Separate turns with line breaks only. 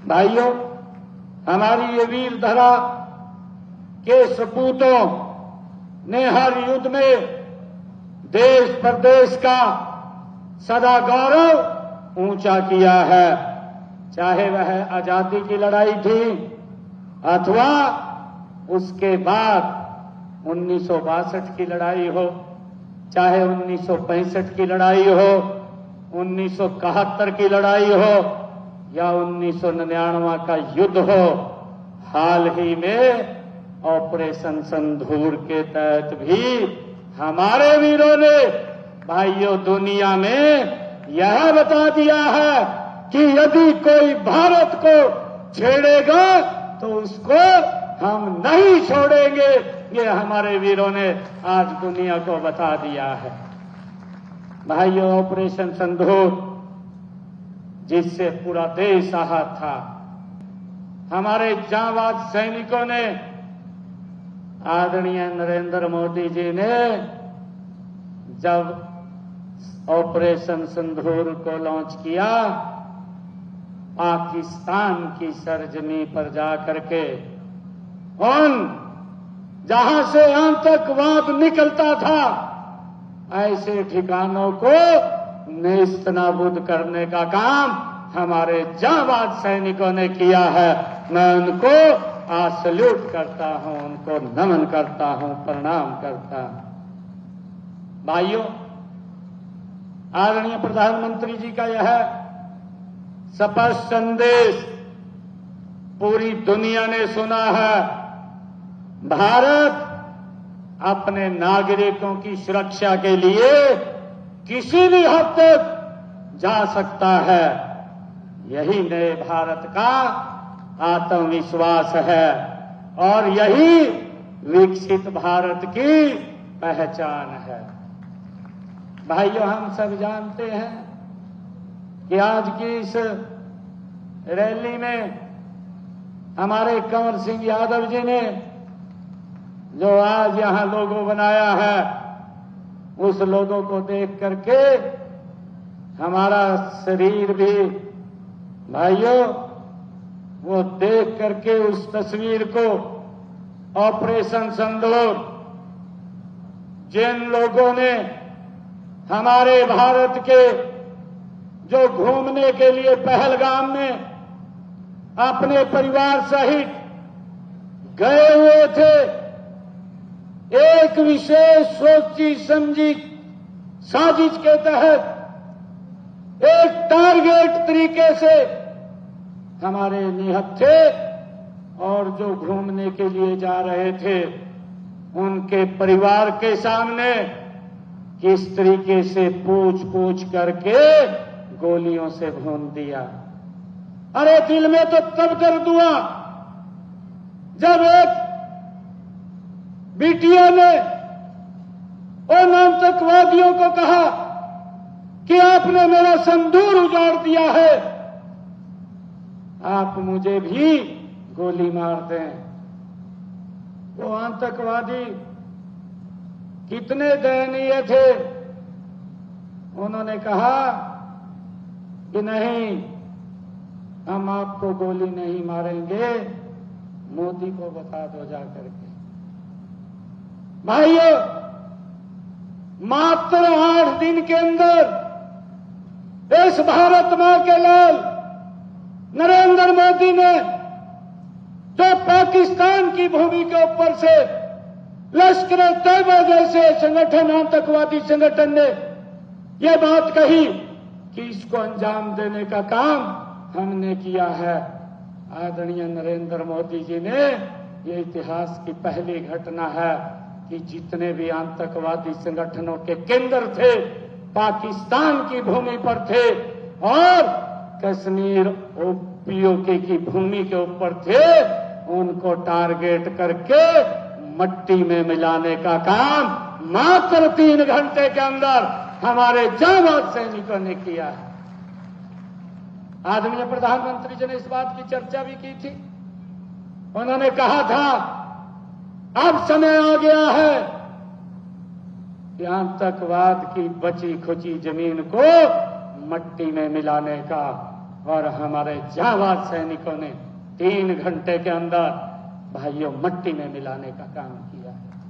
भाइयों, हमारी ये वीर धरा के सपूतों ने हर युद्ध में देश प्रदेश का सदा गौरव ऊंचा किया है, चाहे वह आजादी की लड़ाई थी अथवा उसके बाद 1962 की लड़ाई हो, चाहे 1965 की लड़ाई हो, 1971 की लड़ाई हो या 1999 का युद्ध हो। हाल ही में ऑपरेशन सिंदूर के तहत भी हमारे वीरों ने भाइयों दुनिया में यह बता दिया है कि यदि कोई भारत को छेड़ेगा तो उसको हम नहीं छोड़ेंगे। ये हमारे वीरों ने आज दुनिया को बता दिया है। भाइयों, ऑपरेशन सिंदूर जिससे पूरा देश आहत था, हमारे जांबाज सैनिकों ने, आदरणीय नरेंद्र मोदी जी ने जब ऑपरेशन सिंदूर को लॉन्च किया, पाकिस्तान की सरजमी पर जाकर के उन जहां से आतंकवाद निकलता था ऐसे ठिकानों को नेस्तनाबूद करने का काम हमारे जांबाज सैनिकों ने किया है। मैं उनको सल्यूट करता हूं, उनको नमन करता हूं, प्रणाम करता हूं। भाइयों, आदरणीय प्रधानमंत्री जी का यह स्पष्ट संदेश पूरी दुनिया ने सुना है। भारत अपने नागरिकों की सुरक्षा के लिए किसी भी हद तक जा सकता है। यही नए भारत का आत्मविश्वास है और यही विकसित भारत की पहचान है। भाइयों, हम सब जानते हैं कि आज की इस रैली में हमारे कंवर सिंह यादव जी ने जो आज यहां लोगो बनाया है, उस लोगों को देख करके हमारा शरीर भी भाइयों वो देख करके उस तस्वीर को ऑपरेशन सिंदूर जिन लोगों ने हमारे भारत के जो घूमने के लिए पहलगाम में अपने परिवार सहित गए हुए थे, एक विशेष सोची समझी साजिश के तहत एक टारगेट तरीके से हमारे निहत थे और जो घूमने के लिए जा रहे थे उनके परिवार के सामने किस तरीके से पूछ करके गोलियों से भून दिया। अरे दिल में तो तब दर्द हुआ जब एक बिटिया ने उन आतंकवादियों को कहा कि आपने मेरा सिंदूर उजाड़ दिया है, आप मुझे भी गोली मार दें। वो आतंकवादी कितने दयनीय थे, उन्होंने कहा कि नहीं, हम आपको गोली नहीं मारेंगे, मोदी को बता दो जाकर के। भाइयों, मात्र 8 दिन के अंदर इस भारत मां के लाल नरेंद्र मोदी ने जो पाकिस्तान की भूमि के ऊपर से लश्कर-ए-तैयबा जैसे संगठन, आतंकवादी संगठन ने यह बात कही कि इसको अंजाम देने का काम हमने किया है। आदरणीय नरेंद्र मोदी जी ने, ये इतिहास की पहली घटना है कि जितने भी आतंकवादी संगठनों के केंद्र थे पाकिस्तान की भूमि पर थे और कश्मीर पीओके की भूमि के ऊपर थे, उनको टारगेट करके मट्टी में मिलाने का काम मात्र 3 घंटे के अंदर हमारे जांबाज सैनिकों ने किया है। आदरणीय प्रधानमंत्री जी ने इस बात की चर्चा भी की थी। उन्होंने कहा था अब समय आ गया है कि आतंकवाद की बची खुची जमीन को मट्टी में मिलाने का, और हमारे जांबाज सैनिकों ने 3 घंटे के अंदर भाइयों मट्टी में मिलाने का काम किया है।